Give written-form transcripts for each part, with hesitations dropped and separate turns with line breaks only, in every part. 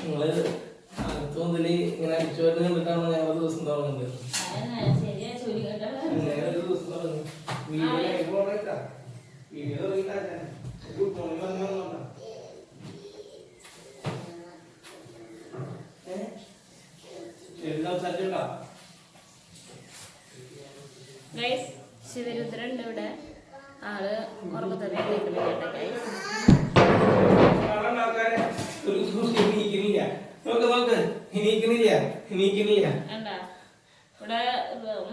നിങ്ങള് അടുത്ത മുതല് ഇങ്ങനെ അടിച്ചു വരുന്ന കണ്ടിട്ടാണ് ഞങ്ങളെ ദിവസം തുടങ്ങുന്നത്. ഒരു ദിവസം തുടങ്ങി വീഡിയോ തുടങ്ങിയിട്ടാ
ശിവരുദ്രണ്ട് ഇവിടെ. ആള് ഉറക്കത്തന്നെ ഇവിടെ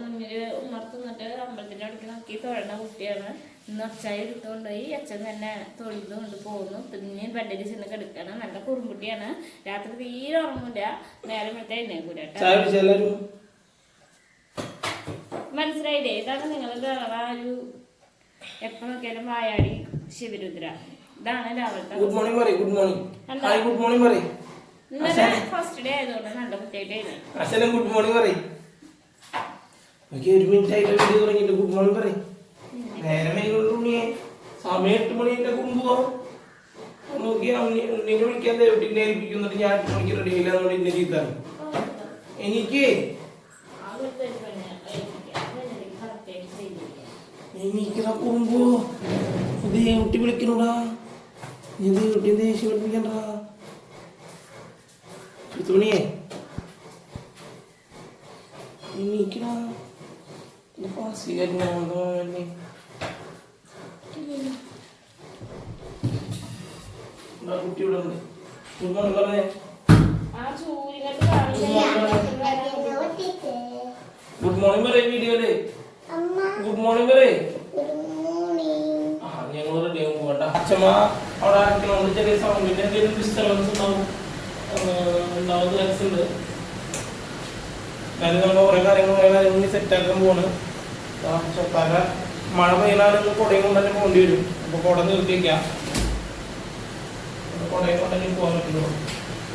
മുന്നില് ഉമ്മർത്തുന്നിട്ട് അമ്പലത്തിന്റെ അടുത്ത് നോക്കി തൊഴണ കുട്ടിയാണ്. ഇന്ന് അച്ചായി എടുത്തുകൊണ്ടുപോയി അച്ഛൻ തന്നെ തൊഴുത് കൊണ്ട് പോകുന്നു. പിന്നെ ബെഡിൽ ചെന്ന് കിടക്കണം. നല്ല കുറുമ്പുട്ടിയാണ്. രാത്രി തീരെ ഉറങ്ങില്ല. നേരം എടുത്ത് എഴുന്നേക്കൂല. മനസ്സിലായില്ലേ? ഇതാണ് നിങ്ങളുടെ ആ ഒരു എപ്പോ നോക്കിയാലും വായാടി ശിവരുദ്ര. ഇതാണ് രാവിലത്തെ ഇന്നലെ ഫസ്റ്റ് ഡേ ആയതുകൊണ്ട് നല്ല കുട്ടിയായിട്ടായിരുന്നു.
ഗുഡ് മോർണിംഗ് പറയും. ഒരു മിനിറ്റ് ആയിട്ട് വീഡിയോ തുടങ്ങിയിട്ട് ഗുഡ് മോർണിംഗ് പറയും. നേരം സമയം 8 മണിന്റെ കുമ്പോ നോക്കിയാ ഉണ്ണിനെ വിളിക്കാൻ ദേവട്ടിനെ ഏൽപ്പിക്കുന്നിട്ട് ഞാൻ 8 മണിക്ക് റെഡി ആയില്ല എന്നോട് ഇന്ന ചീത്താണ്. എനിക്ക് കുമ്പോ ദേവട്ടി വിളിക്കണൂടാ. നീ ദേവട്ടി ദേഷ്യം വിളിപ്പിക്കണ്ടാ. 10 മണിയേ എനിക്കടാ കുട്ടിയുടെ ഗുഡ് മോർണിംഗ് പറഞ്ഞേ. ഗുഡ് മോർണിംഗ് പറയും വീഡിയോയില്. ഗുഡ് മോർണിംഗ് പറയേ. ഞങ്ങൾ റെഡി ആകും പോകണ്ട. അച്ഛമ്മ അവിടെ ആയിരിക്കണം. ചെറിയ സൗണ്ടിന്റെ എന്തെങ്കിലും ഡിസ്റ്റർബൻസ് ഉണ്ടാവുന്ന ചാൻസുണ്ട്. എന്നാലും നമ്മൾ കുറേ കാര്യങ്ങൾ സെറ്റാക്കാൻ പോണ്. ചൊക്കാര മഴ പെയ്യാനും കുടയും കൊണ്ട് തന്നെ പോകേണ്ടി വരും. അപ്പോൾ കുട നിർത്തിക്കാം. കുടയും കൊണ്ട് തന്നെ പോകാൻ പറ്റുള്ളൂ.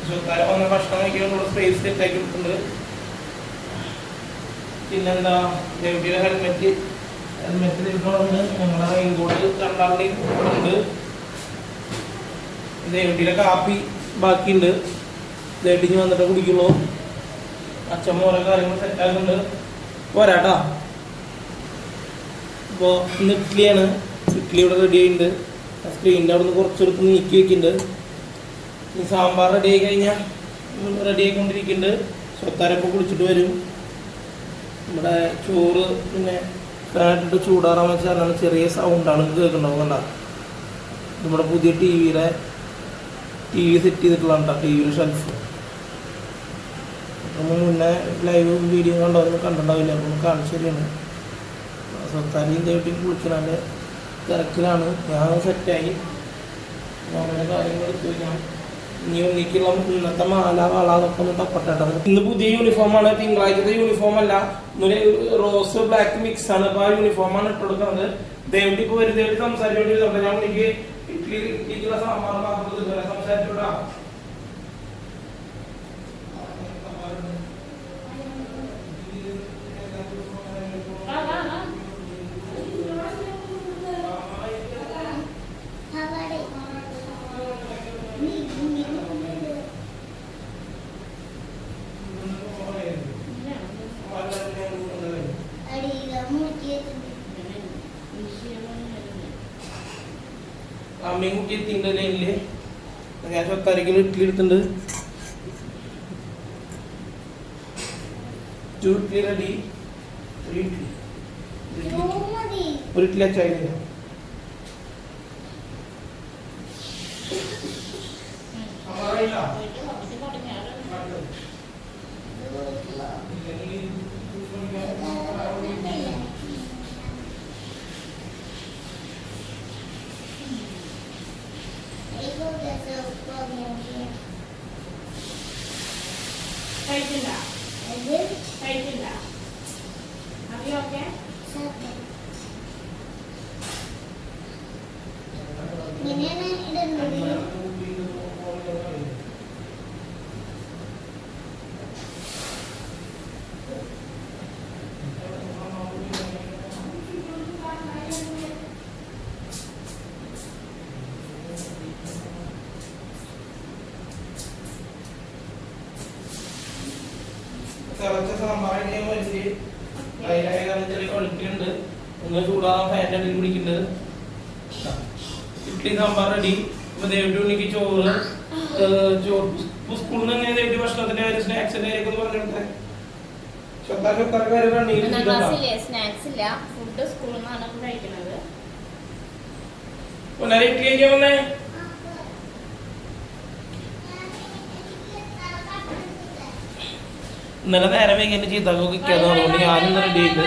ചൊക്കാര വന്ന ഭക്ഷണം കഴിക്കാനുള്ള സ്പേസ് സെറ്റാക്കി കൊടുക്കുന്നുണ്ട്. പിന്നെന്താ ദേവട്ടിയുടെ ഹെൽമെറ്റ് ഇരിക്കണമെന്ന് ഞങ്ങളുടെ റെയിൻകോട്ട് രണ്ടാളുടെയും ഉണ്ട്. ദേവട്ടിയുടെ കാപ്പി ബാക്കിയുണ്ട്. ദേവട്ടിക്ക് വന്നിട്ട് കുടിക്കുള്ളൂ. അച്ഛമ്മ ഓരോ കാര്യങ്ങൾ സെറ്റാക്കുന്നുണ്ട്. പോരാട്ടാ. ഇപ്പോൾ ഇന്ന് ഇഡ്ഡലിയാണ്. ഇഡ്ഡലി ഇവിടെ റെഡി ആയിട്ടുണ്ട്. സ്ക്രീനിൻ്റെ അവിടെ നിന്ന് കുറച്ചെടുത്ത് നീക്കി വെക്കുന്നുണ്ട്. ഇനി സാമ്പാർ റെഡി ആയി കഴിഞ്ഞാൽ റെഡി ആയിക്കൊണ്ടിരിക്കുന്നുണ്ട്. സ്വത്താരപ്പോൾ കുളിച്ചിട്ട് വരും. നമ്മുടെ ചോറ് പിന്നെ ഫാനിട്ടിട്ട് ചൂടാറാൻ വെച്ചാലാണ് ചെറിയ സൗണ്ടാണ് കേൾക്കുന്നുണ്ടാവും. കണ്ട നമ്മുടെ പുതിയ ടി വി സെറ്റ് ചെയ്തിട്ടുള്ളതാണ്. ടി വിയുടെ ഷെൽഫ് മുന്നേ ലൈവ് വീഡിയോ കണ്ടവരൊന്നും കണ്ടിട്ടുണ്ടാവില്ല. അപ്പോൾ കാണിച്ചു തരികയാണ്. സ്വത്താരിയും ദേവട്ടിയും കുളിക്കണതിൻ്റെ തിരക്കിലാണ്. ഞാൻ സെറ്റായി അങ്ങനെ കാര്യങ്ങൾ എടുത്തു വയ്ക്കാം. ഇനി ഉണ്ണിക്കുള്ള ഇന്നത്തെ മാല വള അതൊക്കെ ഒന്ന് തപ്പട്ടേണ്ടത്. ഇന്ന് പുതിയ യൂണിഫോമാണ്. തിങ്കളാഴ്ചത്തെ യൂണിഫോം അല്ല. ഇന്നൊരു റോസ് ബ്ലാക്ക് മിക്സ് ആണ്. അപ്പോൾ ആ യൂണിഫോമാണ് ഇട്ട് കൊടുക്കുന്നത്. ദേവട്ടി ഇപ്പോൾ ഒരു ദേവട്ടി സംസാരിച്ചുകൊണ്ടിരുന്നുണ്ട്. ഞാൻ ഉണ്ണിക്ക് ഇഡ്ഡലിക്കുള്ള സാമ്പാർ മാത്രം സംസാരിച്ചോടാ. അമ്മയും കുട്ടി എത്തിൻ്റെ ലൈനില് ഞാൻ സ്വത്താരിക്കൽ ഇഡ്ഡലി എടുത്തിട്ടുണ്ട്. ഇഡ്ഡലി റെഡി. ഒരു ഇഡ്ഡലി അച്ചായിരുന്നു.
കഴിച്ചില്ല. അറിയോക്കെ
തിളച്ച സാമ്പാറായിട്ട് ഞാൻ വെച്ച് അതിനായി ചെറിയ കളിക്കുന്നുണ്ട്. ഒന്ന് ചൂടാകാൻ ഫാൻ്റെ അടിയിൽ പിടിക്കുന്നുണ്ട്. ഇഡ്ഡലി സാമ്പാർ റെഡി. ഇപ്പൊ ദേവിട്ടുണ്ണിക്ക് ചോറ് സ്കൂളിൽ നിന്ന് എങ്ങനെ ദേവിട്ട് ഭക്ഷണത്തിന്റെ കാര്യം സ്നാക്സിന്റെ കാര്യമൊക്കെ ഒന്ന് പറഞ്ഞെടുത്തേ.
സ്നാക്സ് ഇല്ല, ഫുഡ് സ്കൂളിൽ നിന്നാണ് കഴിക്കുന്നത്.
ഇഡ്ഡലി കഴിക്കാൻ വന്നേ. ഇന്നലെ നേരം വൈകി എന്റെ ചീത്താക്കൊക്കെ അതുകൊണ്ട് ഞാനും റെഡി ആയിട്ട്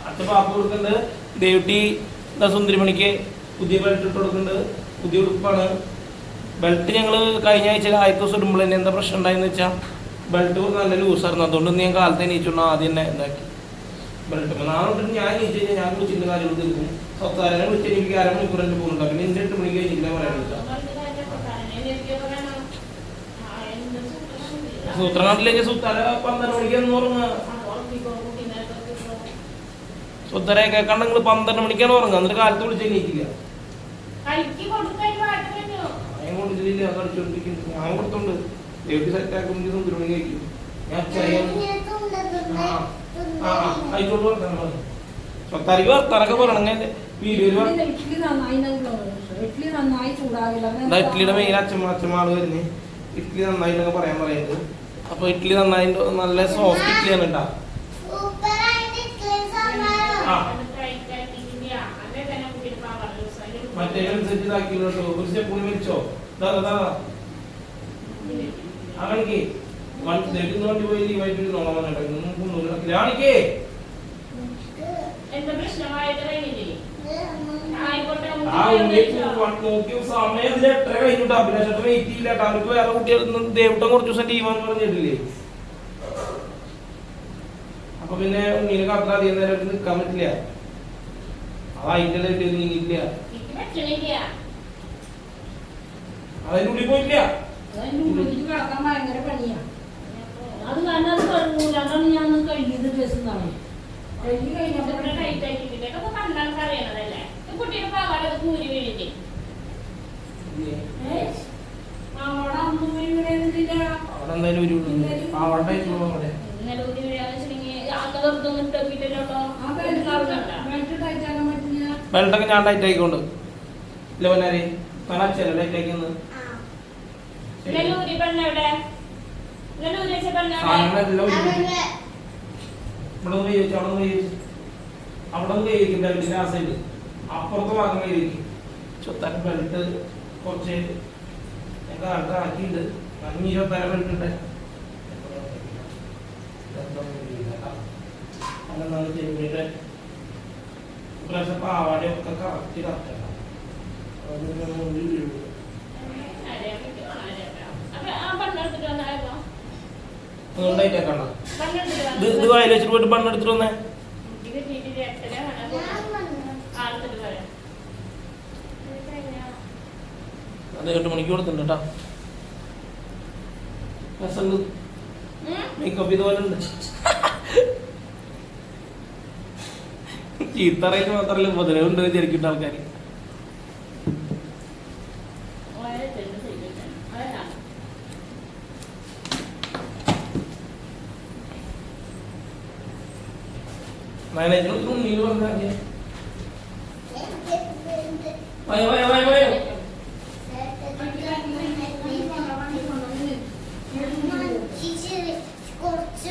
അച്ഛൻ പാപ്പ കൊടുക്കുന്നുണ്ട്. ദേവട്ടി സുന്ദരിമണിക്ക് പുതിയ ബെൽറ്റ് ഇട്ട് കൊടുക്കുന്നുണ്ട്. പുതിയ ഉടുപ്പാണ്. ബെൽറ്റ് ഞങ്ങൾ കഴിഞ്ഞ ആഴ്ച ആദ്യത്തെ ദിവസം ഇടുമ്പോൾ തന്നെ എന്താ പ്രശ്നം ഉണ്ടായെന്ന് വെച്ചാൽ ബെൽറ്റ് നല്ല ലൂസായിരുന്നു. അതുകൊണ്ട് ഞാൻ കാലത്ത് എണീച്ചോണ്ട് ആദ്യം തന്നെ എന്താക്കി ബെൽറ്റ്. നാളെ തൊട്ട് ഞാൻ എണീച്ച് കഴിഞ്ഞാൽ ഞാൻ വിളിച്ചിട്ട് കാര്യങ്ങൾ തീർക്കും. സ്വത്താരനെ വിളിച്ച് എനിക്ക് 1/2 മണിക്കൂർ എൻ്റെ പോകുന്നുണ്ട്. പിന്നെ എൻ്റെ 8 മണിക്ക് കഴിഞ്ഞില്ല പറയാനില്ല. സൂത്രനാട്ടിലേക്ക് സുത്താര 12 മണിക്ക് എന്ന് ഉറങ്ങുക. സുത്തരെ കേൾക്കാണ്ട് നിങ്ങൾ 12 മണിക്കാണ് ഉറങ്ങുക. എന്നിട്ട് കാലത്ത് വിളിച്ച് എണീക്കില്ല. ഞാൻ കൊടുത്തില്ല, കളിച്ചോണ്ടിരിക്കുന്നു. ഞാൻ കൊടുത്തോണ്ട് ദേവട്ടി സെറ്റ് ആക്കുമ്പോൾ 3 മണി കഴിക്കും. ഞാൻ ആയിക്കോട്ട് വർത്താനം പറഞ്ഞു. സ്വത്താരിക്ക് വർത്താനൊക്കെ പറയണ വീഡിയോയിൽ ഇഡ്ഡലിയുടെ മെയിൻ അച്ഛന്മാർ വരുന്നേ. ഇഡ്ഡലി നന്നായിട്ടൊക്കെ പറയാൻ പറയുന്നത്. അപ്പൊ ഇഡ്ഡലി നന്നായി നല്ല സോഫ്റ്റ് ഇഡ്ഡലിയാണ് കേട്ടോ. മറ്റേ അനുസരിച്ച് ഇതാക്കില്ലോ. ഒരു സ്റ്റെപ്പ് കൂടി വലിച്ചോ. അങ്ങനെക്ക് വണ്ടി പോയി ലീവായിട്ട് നോക്കാൻ പറഞ്ഞിട്ട് രാണിക്കേ നോക്കി സമയം എത്ര കഴിഞ്ഞിട്ട് അഭിലാഷ് വെയിറ്റ് ചെയ്യില്ല. അവർക്ക് വേറെ കുട്ടികൾ ദേവട്ടം കുറച്ച് ദിവസം ലീവാന്ന് പറഞ്ഞിട്ടില്ലേ. അപ്പൊ പിന്നെ ഉണ്ണീനൊക്കെ അത്ര അധികം നേരം നിൽക്കാൻ പറ്റില്ല. അതായിട്ടില്ല നീങ്ങില്ല. അതിനുള്ളിൽ പോയില്ല.
അത് കാരണം ഞാൻ കഴിഞ്ഞത് ഡ്രസ്
ബെൽറ്റൊക്കെ ഞാൻ ടൈറ്റ് ആയിക്കൊണ്ട് ലെവനാരി ടൈറ്റ് ആയിക്കുന്നത് ബെൽറ്റിന്റെ ആ സൈഡ് അപ്പുറത്തെ ഭാഗം കൈവയ്ക്കും. ചൊത്താൻ ബെൽറ്റ് കുറച്ച് ഞങ്ങൾ അടുത്ത് ആക്കിയിട്ടുണ്ട്. 26 ബെൽറ്റ് ഉണ്ട്. അങ്ങനെ ചെരുപ്പിയുടെ പ്രാവശ്യം പാവാടയൊക്കെ കറക്റ്റ് കറക്റ്റാണ്. അതുകൊണ്ടായിട്ടേക്കണ്ട ഇത് വായിൽ വെച്ചിട്ട് പോയിട്ട് പണ്ണെടുത്തിട്ട് വന്നേ. അത് 8 മണിക്ക് കൊടുത്തിട്ടുണ്ട് കേട്ടോ. മേക്കപ്പ് ഇതുപോലെ ഉണ്ട്. ചീത്തറയിട്ട് മാത്രല്ല ഉപദ്രവം ഉണ്ട് വിചാരിക്കുന്ന ആൾക്കാർ. മാനേജർ ഉണ്ണീന്ന് പറഞ്ഞാൽ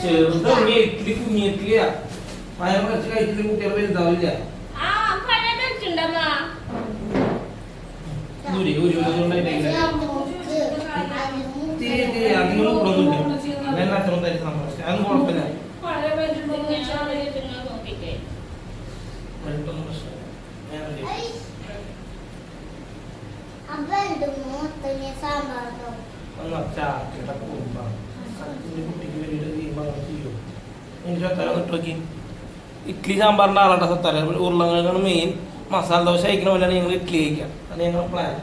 ചെറുതാ ഇത്തിരി കുഞ്ഞിട്ടില്ല. പയർ കുറച്ച് കഴിച്ചിട്ട് കുട്ടികൾ വലുതാവില്ല. അധികം കൂടൊന്നുമില്ല. ഞാൻ അച്ഛനും തരുന്ന സംഭവം അതൊന്നും കുഴപ്പമില്ല. ഇഡ്ഡലി സാമ്പാറിന്റെ ആളാണ് സത്താര. ഉരുളങ്കിഴങ്ങാണ് മെയിൻ. മസാല ദോശ കഴിക്കണ പോലെയാണ് ഞങ്ങൾ ഇഡ്ഡലി കഴിക്കുക. അത് ഞങ്ങളുടെ പ്ലാൻ.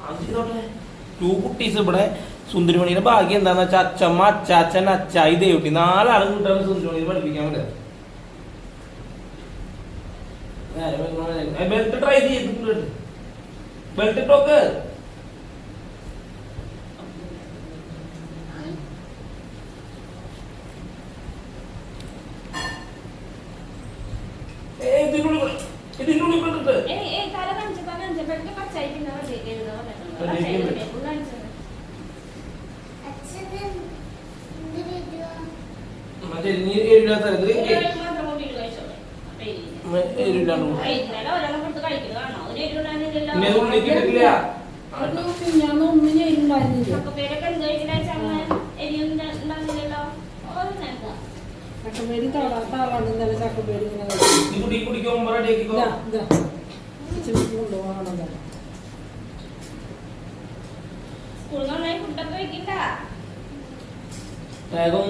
അത് ചെയ്തോട്ടെ. 2 കുട്ടീസ് ഇവിടെ സുന്ദരിമണിയുടെ ഭാഗ്യം എന്താന്ന് വെച്ചാൽ അച്ഛമ്മ അച്ചാച്ചൻ അച്ചായി ദേവട്ടി 4 ആളും കൂട്ടാണ് സുന്ദരിമണിയെ പഠിപ്പിക്കാൻ പറ്റുക. ബെൽറ്റ് ട്രൈ ചെയ്തിട്ടുണ്ട്. ബെൽറ്റ് ടോക്ക് ഇതിനുള്ളിൽ പെട്ടിട്ട് മറ്റേ നീ എരിവില്ലാത്ത
ചക്കപ്പേരി താളാണ് ഇന്നലെ ചക്കപ്പേരി ഇങ്ങനെ കൊണ്ടുപോകണം.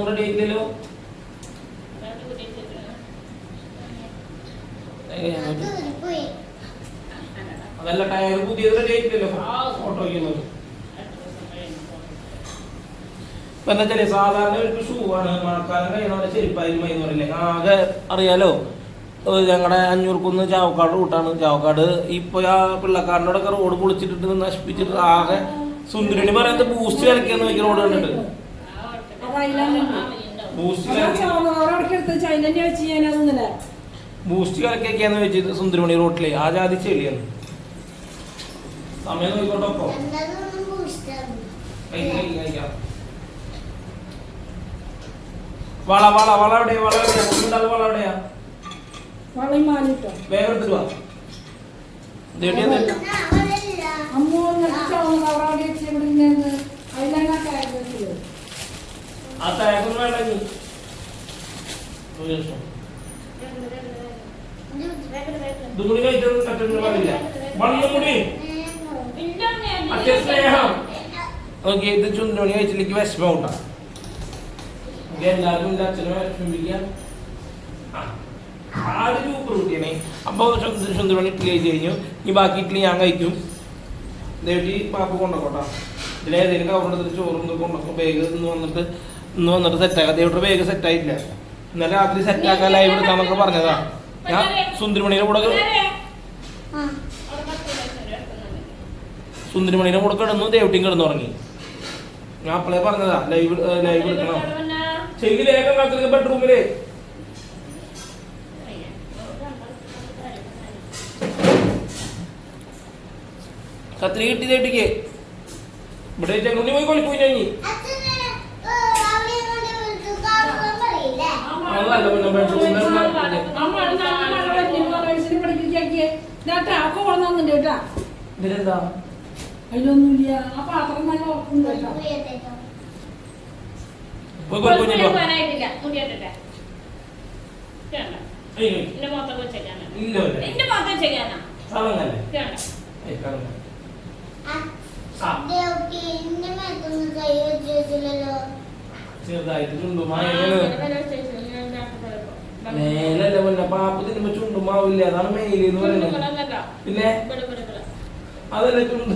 റെഡിയാക്കില്ലല്ലോ. അതല്ല ടയർ പുതിയത് റെഡിയാക്കില്ലല്ലോ. ഫോട്ടോ വയ്ക്കുന്നത് ഇപ്പൊ എന്താ വെച്ചാല് സാധാരണ ഒരു ഷൂ ആണ് മഴക്കാലം കഴിയണ ചെരുപ്പായിരുന്നു എന്ന് പറയില്ലേ. ആകെ അറിയാലോ ഞങ്ങളുടെ 500 കുന്ന് ചാവക്കാട് റൂട്ടാണ്. ചാവക്കാട് ഇപ്പൊ ആ പിള്ളക്കാരനോടൊക്കെ റോഡ് പൊളിച്ചിട്ടിട്ട് നശിപ്പിച്ചിട്ട് ആകെ സുന്ദരിണി പറയുന്നത് ബൂസ്റ്റ് കളിക്കാന്ന് നോക്കി റോഡ് കണ്ടിട്ട് ബൂസ്റ്റ് കളിക്കാന്ന് വെച്ചിട്ട് സുന്ദരിമണി റോട്ടിലെ ആ ജാതി ചെളിയാണ്. സമയം നോക്കിക്കോട്ടോ. വള വള വള എവിടെയാ? വള എവിടെയാ? വള എവിടെയാ? വേഗം എടുത്തിട്ട് വാ. ആ തേക്കൊന്നും വേണ്ട. ഇതുകൂടി കഴിച്ചത് കറ്റൊന്നും പാടില്ല. മണ്ണുകൂടി അച്ഛൻ സ്നേഹം ഓക്കെ. ഇത് ചുണ്ടോണി കഴിച്ചിലേക്ക് വിഷമം ഉണ്ടാ. എല്ലാവരും എന്റെ അച്ഛനെ വിഷമിപ്പിക്കാൻ ആദ്യം കുട്ടിയാണേ. അപ്പൊ ചുന്തമണി ഇഡ്ഡലി കഴിച്ച് കഴിഞ്ഞു. ഈ ബാക്കി ഇഡ്ഡലി ഞാൻ കഴിക്കും. ദേവട്ടി പാപ്പ കൊണ്ടോട്ടാ. ഇതിലേതെങ്കിലും കവറെടുത്തിട്ട് ചോറും കൊണ്ടോ. ബാഗ് ഇന്ന് വന്നിട്ട് സെറ്റാക്കാം. ദേവട്ടിയുടെ ബാഗ് സെറ്റായിട്ടില്ല. ഇന്നലെ രാത്രി സെറ്റാക്കാൻ ലൈവ് എടുക്കാന്നൊക്കെ പറഞ്ഞതാ. ഞാൻ സുന്ദരിമണിയുടെ കൂടെ കിടന്നു. ദേവട്ടിയും കിടന്നു ഉറങ്ങി. ഞാൻ അപ്പളേ പറഞ്ഞതാ ലൈവ് എടുക്കണം. ശരി വേഗം കാത്തിരിക്ക ബെഡ്റൂമില്. കത്രി കിട്ടി ദേവട്ടിക്ക്. ഇവിടെ ചെങ്ങുണ്ണി പോയി കൊളിപ്പോയി കഴിഞ്ഞു. ഇതിലെന്താ
അതിലൊന്നുമില്ല. ആ പാത്രം നല്ല ഉറപ്പുണ്ടല്ലോ.
ചെറുതായിട്ട് മേലല്ല പിന്നെ പാപ്പ തിന്നുമ്പോ ചുണ്ടുമാവില്ല. അതാണ് മേലെന്ന് പറയുന്നത്. പിന്നെ അതല്ലേ ചുണ്ട്.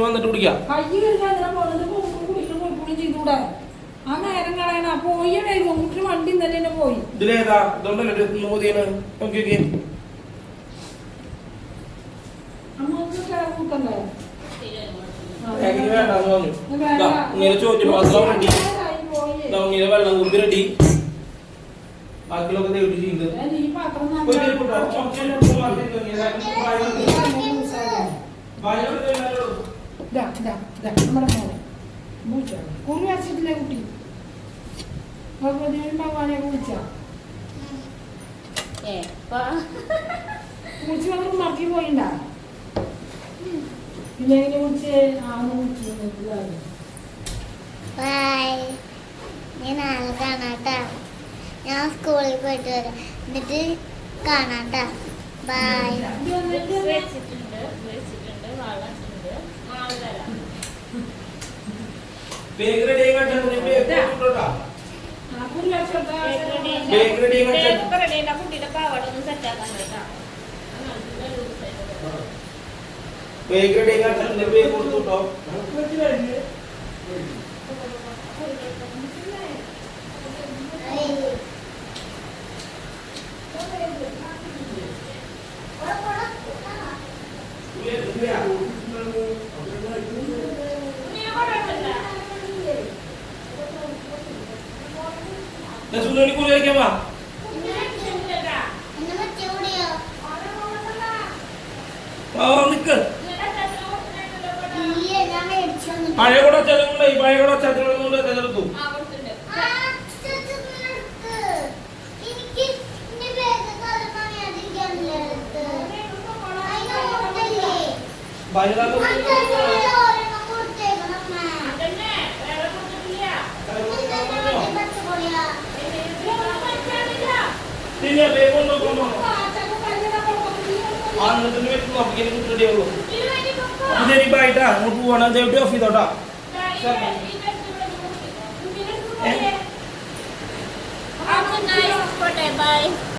വന്നിട്ട് കുടിക്കാം.
ആ നേരം കളയണ പോയി വണ്ടി തന്നെ പോയി.
ഇതിലേതാ ഇതുകൊണ്ടല്ലേ നോക്കി വെള്ളം കുപ്പി റെഡി. ബാക്കിയുള്ളൊക്കെ ദേവട്ടി ചെയ്യുന്നത്.
കുറി വരച്ചിട്ടില്ലേ കുട്ടി? ഭഗവാനെ കുളിച്ച കുളിച്ച് വന്നിട്ട് മറക്കി പോയിണ്ടാ. പിന്നെ എങ്ങനെ കുളിച്ച് ആന്ന് കുളിച്ചു.
ഞാൻ നാളെ കാണാട്ടാ. ഞാൻ സ്കൂളിൽ പോയിട്ട് വരാം എന്നിട്ട് കാണാട്ടാ. ബൈ.
വെച്ചിട്ടുണ്ട് വളർത്തുണ്ട് മാവ് തരാം.
ബേഗ് റെഡി ആയി കാണിച്ചാൽ
കുട്ടിയുടെ പാവാട ഒന്ന് സെറ്റാക്കാൻ കേട്ടാ.
ബേഗ് റെഡി ആയി കാണിച്ചാൽ ബേഗ് കൊടുത്തുട്ടോ. സുന്ദരി കൂടി കഴിക്കാൻ വാ. നിക്ക് പഴയ കൂടെ ചെലവുണ്ടായി. പഴയ കൂടെ ചെലവുകൊണ്ട് തെരഞ്ഞെടുത്തു. ശരി ബൈട്ടാ. നമുക്ക് പോകണം. ദേവട്ടി ഓഫ് ചെയ്തോട്ടാ.
ബൈ.